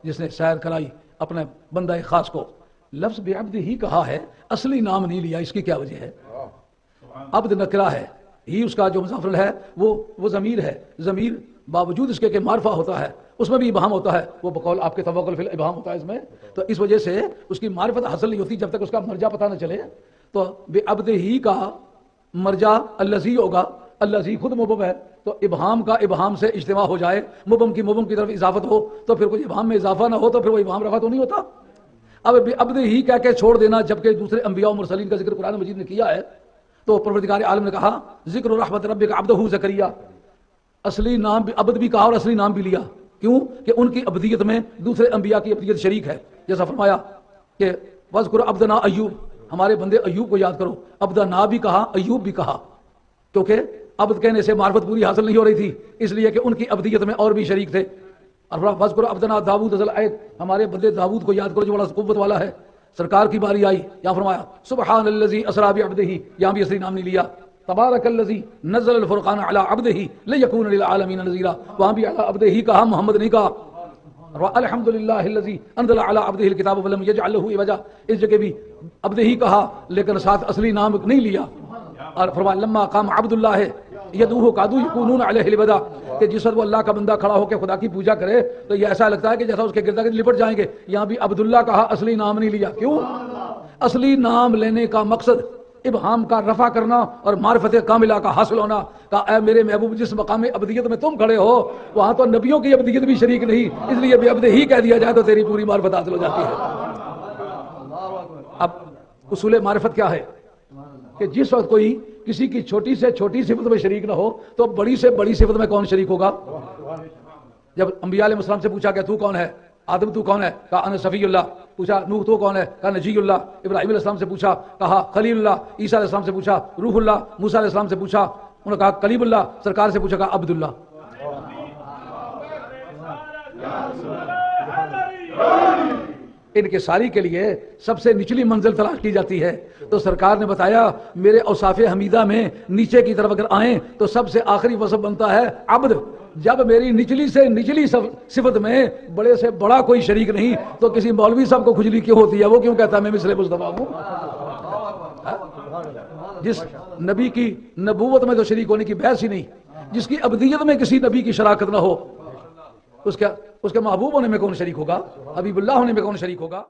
جس نے سیر کرائی اپنے بندہ خاص کو. لفظ بعبد ہی کہا ہے, اصلی نام نہیں لیا, اس کی کیا وجہ ہے؟ عبد نکرہ ہے, ہی اس کا جو مضاف ہے وہ ضمیر ہے. ضمیر باوجود اس کے کہ معرفہ ہوتا ہے اس میں بھی ابہام ہوتا ہے, وہ بقول آپ کے توقل فی الابہام ہوتا ہے اس میں, تو اس وجہ سے اس کی معرفت حاصل نہیں ہوتی جب تک اس کا مرجع پتہ نہ چلے. تو بعبد ہی کا مرجع الذی ہوگا, الذی خود مبہم ہے, تو ابہام کا ابہام سے اجتماع ہو جائے, مبہم کی طرف اضافت ہو, تو پھر کوئی ابہام میں اضافہ نہ ہو تو پھر وہ ابہام رفع تو نہیں ہوتا. اب بعبد ہی کہہ کے چھوڑ دینا جبکہ دوسرے انبیاء و مرسلین کا ذکر قرآن مجید نے کیا ہے, تو پروردگار عالم نے کہا ذکر رحمت ربک عبدہ زکریا, اصلی نام عبد بھی کہا اور اصلی نام بھی لیا. کیوں کہ ان کی عبدیت میں دوسرے انبیاء کی عبدیت شریک ہے. جیسا فرمایا کہ وذکر عبدنا ایوب, ہمارے بندے ایوب کو یاد کرو. عبدنا بھی کہا, ایوب بھی کہا, کیونکہ عبد کہنے سے معرفت پوری حاصل نہیں ہو رہی تھی, اس لیے کہ ان کی عبدیت میں اور بھی شریک تھے. اور وذکر عبدنا داؤد ذل الاید, ہمارے بندے داؤد کو یاد کرو جو بڑا قوت والا ہے. سرکار کی باری آئی, یہاں فرمایا سبحان الذی اسری بعبدہ, یہاں بھی اصلی نام نہیں لیا. تبارک الذی نزل الفرقان علی عبدہ لیکون للعالمین نذیرا, وہاں بھی علی عبدہ کہا, محمد نہیں کہا. الحمدللہ الذی انزل علی عبدہ الکتاب ولم یجعل لہ عوجا, اس جگہ بھی عبدہ کہا لیکن ساتھ اصلی نام نہیں لیا. اور فرمایا لما قام عبد اللہ یدعوہ کادوا یکونون علیہ لبدا, کہ جس وقت وہ اللہ کا بندہ کھڑا ہو کے خدا کی پوجا کرے تو یہ ایسا لگتا ہے کہ جیسا اس کے گرد گرد لپٹ جائیں گے. یہاں بھی عبداللہ کہا, اصلی نام نہیں لیا. کیوں؟ اصلی نام لینے کا مقصد ابہام کا رفع کرنا اور معرفت کاملہ کا حاصل ہونا. کہ اے میرے محبوب جس مقام عبدیت میں تم کھڑے ہو وہاں تو نبیوں کی عبدیت بھی شریک نہیں, اس لیے بعبدہ ہی کہہ دیا جائے تو تیری پوری معرفت حاصل ہو جاتی ہے. اب اصول معرفت کیا ہے کہ جس وقت کوئی کسی کی چھوٹی سے چھوٹی صفت میں شریک نہ ہو تو بڑی سے بڑی صفت میں کون شریک ہوگا؟ جب انبیاء علیہ السلام سے پوچھا کہ تو کون ہے, آدم تو کون ہے, کہا انا صفی اللہ. پوچھا نوح تو کون ہے, کہا نجی اللہ. ابراہیم علیہ السلام سے پوچھا, کہا خلیل اللہ. عیسیٰ علیہ السلام سے پوچھا روح اللہ. موسیٰ علیہ السلام سے پوچھا, انہوں نے کہا کلیم اللہ. سرکار سے پوچھا, کہا عبد اللہ. ان کے ساری کے لیے سب سے نچلی منزل تلاش کی جاتی ہے. تو سرکار نے بتایا میرے اوصاف حمیدہ میں نیچے کی طرف اگر آئیں تو سب سے آخری وصف بنتا ہے عبد. جب میری نچلی سے نچلی صفت میں بڑے سے بڑا کوئی شریک نہیں تو کسی مولوی صاحب کو کھجلی کیوں ہوتی ہے؟ وہ کیوں کہتا ہے میں مثل مصطفیٰ ہوں؟ جس نبی کی نبوت میں تو شریک ہونے کی بحث ہی نہیں, جس کی عبدیت میں کسی نبی کی شراکت نہ ہو, اس کے محبوب ہونے میں کون شریک ہوگا؟ حبیب اللہ ہونے میں کون شریک ہوگا؟